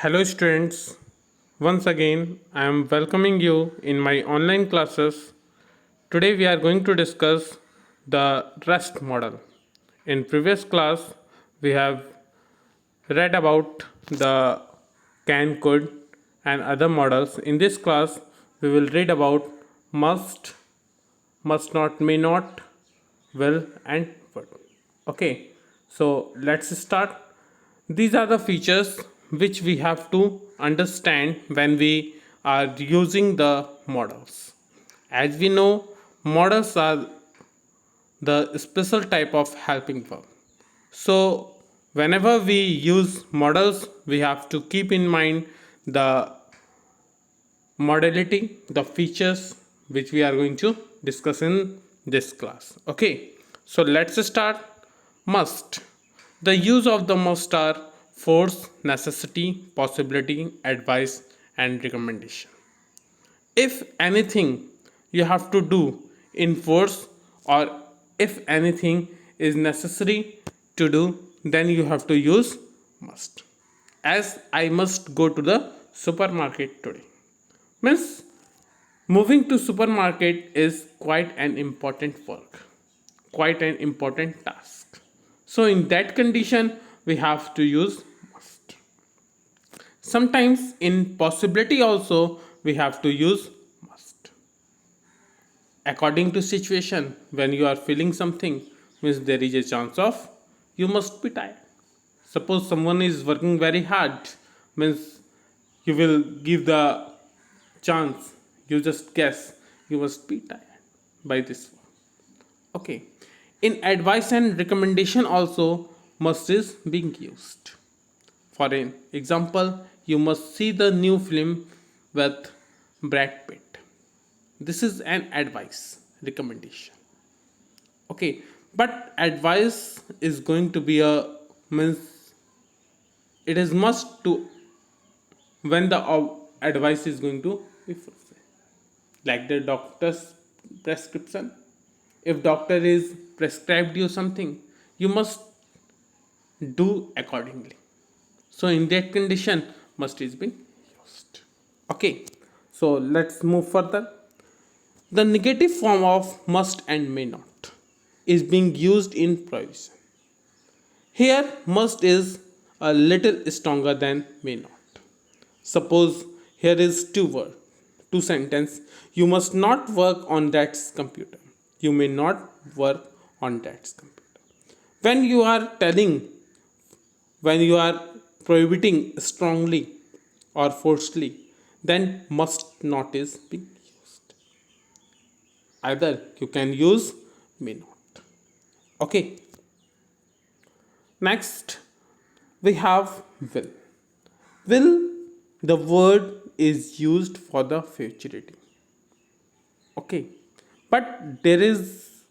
Hello, students. Once again, I am welcoming you in my online classes. Today, we are going to discuss the REST model. In previous class, we have read about the CAN code and other models. In this class, we will read about must, must not, may not, will, and would. Okay, so let's start. These are the features which we have to understand when we are using the models. As we know, models are the special type of helping verb. So, whenever we use models, we have to keep in mind the modality, the features which we are going to discuss in this class. Okay, so let's start. Must. The use of the must are force, necessity, possibility, advice, and recommendation. If anything you have to do in force, or if anything is necessary to do, then you have to use must. As I must go to the supermarket today. Means moving to supermarket is quite an important work, quite an important task. So in that condition, we have to use must. Sometimes in possibility also we have to use must. According to situation, when you are feeling something, means there is a chance of you must be tired. Suppose someone is working very hard, means you will give the chance, you just guess you must be tired by this. Okay, in advice and recommendation also must is being used. For an example, you must see the new film with Brad Pitt. This is an advice recommendation. Okay, but advice is going to be a means it is must to when the advice is going to be fulfilled, like the doctor's prescription. If doctor is prescribed you something, you must do accordingly. So in that condition must is being used. Okay, so let's move further. The negative form of must and may not is being used in provision. Here must is a little stronger than may not. Suppose here is two word, two sentence. You must not work on that computer. You may not work on that computer. When you are telling, when you are prohibiting strongly or forcefully, then must not is being used. Either you can use may not. Okay, next we have will. Will, the word is used for the futurity. Okay, but there is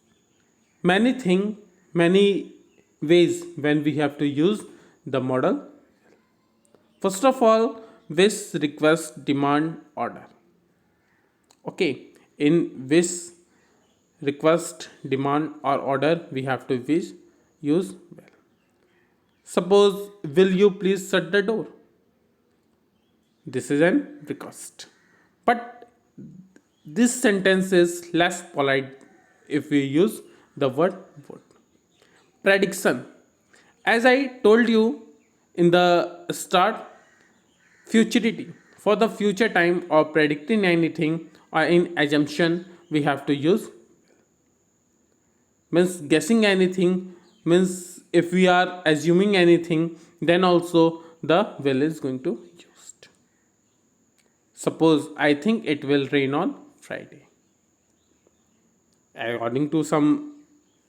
many thing, many ways when we have to use the model. First of all, wish, request, demand, order. Okay, in wish, request, demand, or order, we have to use will. Suppose, will you please shut the door? This is an request. But this sentence is less polite if we use the word would. Prediction. As I told you in the start, futurity. For the future time or predicting anything or in assumption, we have to use means guessing anything, means if we are assuming anything, then also the will is going to used. Suppose I think it will rain on Friday. According to some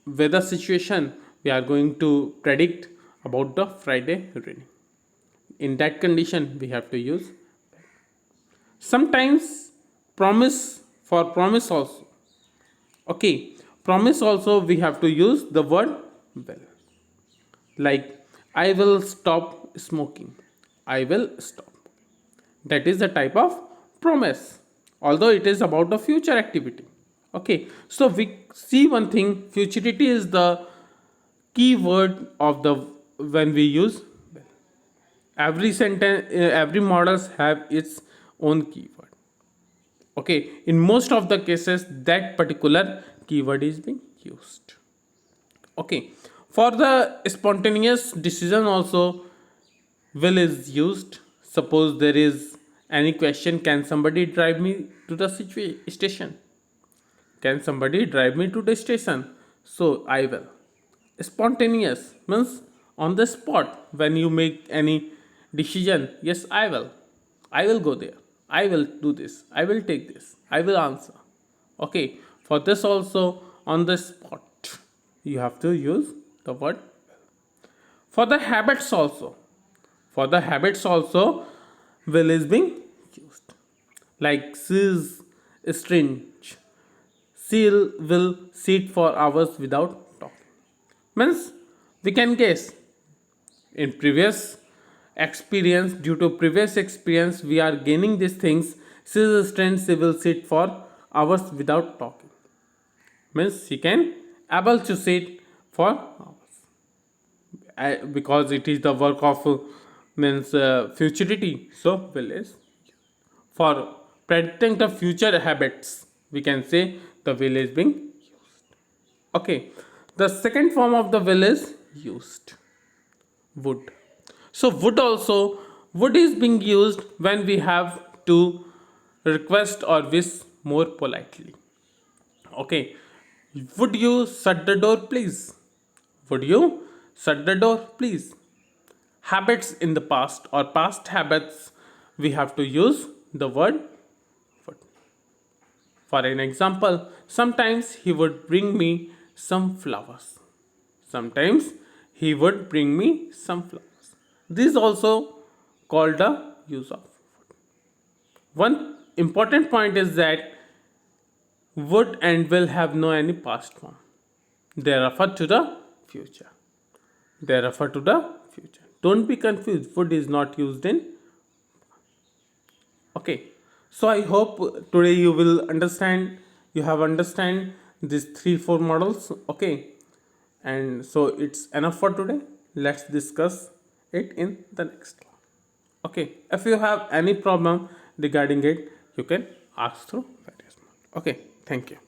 weather situation, we are going to predict about the Friday rain. In that condition, we have to use. Sometimes promise, for promise also. Okay, promise also we have to use the word will. Like I will stop smoking. I will stop. That is the type of promise. Although it is about the future activity. Okay, so we see one thing, futurity is the key word of the when we use will. Every sentence, every models have its own keyword. Okay, in most of the cases, that particular keyword is being used. Okay, for the spontaneous decision also, will is used. Suppose there is any question, can somebody drive me to the station? Can somebody drive me to the station? So I will. Spontaneous means on the spot, when you make any decision, yes, I will go there, I will do this, I will take this, I will answer. Okay, for this also, on the spot, you have to use the word. For the habits also, for the habits also, will is being used. Like she is strange, she will sit for hours without talking. Means we can guess, in previous experience, due to previous experience, we are gaining these things. She is strange, she will sit for hours without talking. Means she can able to sit for hours. Because it is the work of means futurity, so will is for predicting the future habits, we can say the will is being used. Okay, the second form of the will is used, would. So would also, would is being used when we have to request or wish more politely. Okay, would you shut the door please? Would you shut the door please? Habits in the past or past habits, we have to use the word would. For an example, sometimes he would bring me some flowers. Sometimes he would bring me some flowers. This is also called the use of would. One important point is that would and will have no any past form. They refer to the future. They refer to the future. Don't be confused. Would is not used in. Okay. So I hope today you will understand. You have understand these 3 4 models. Okay. And so it's enough for today. Let's discuss it in the next one. Okay. If you have any problem regarding it, you can ask through various. Okay. Thank you.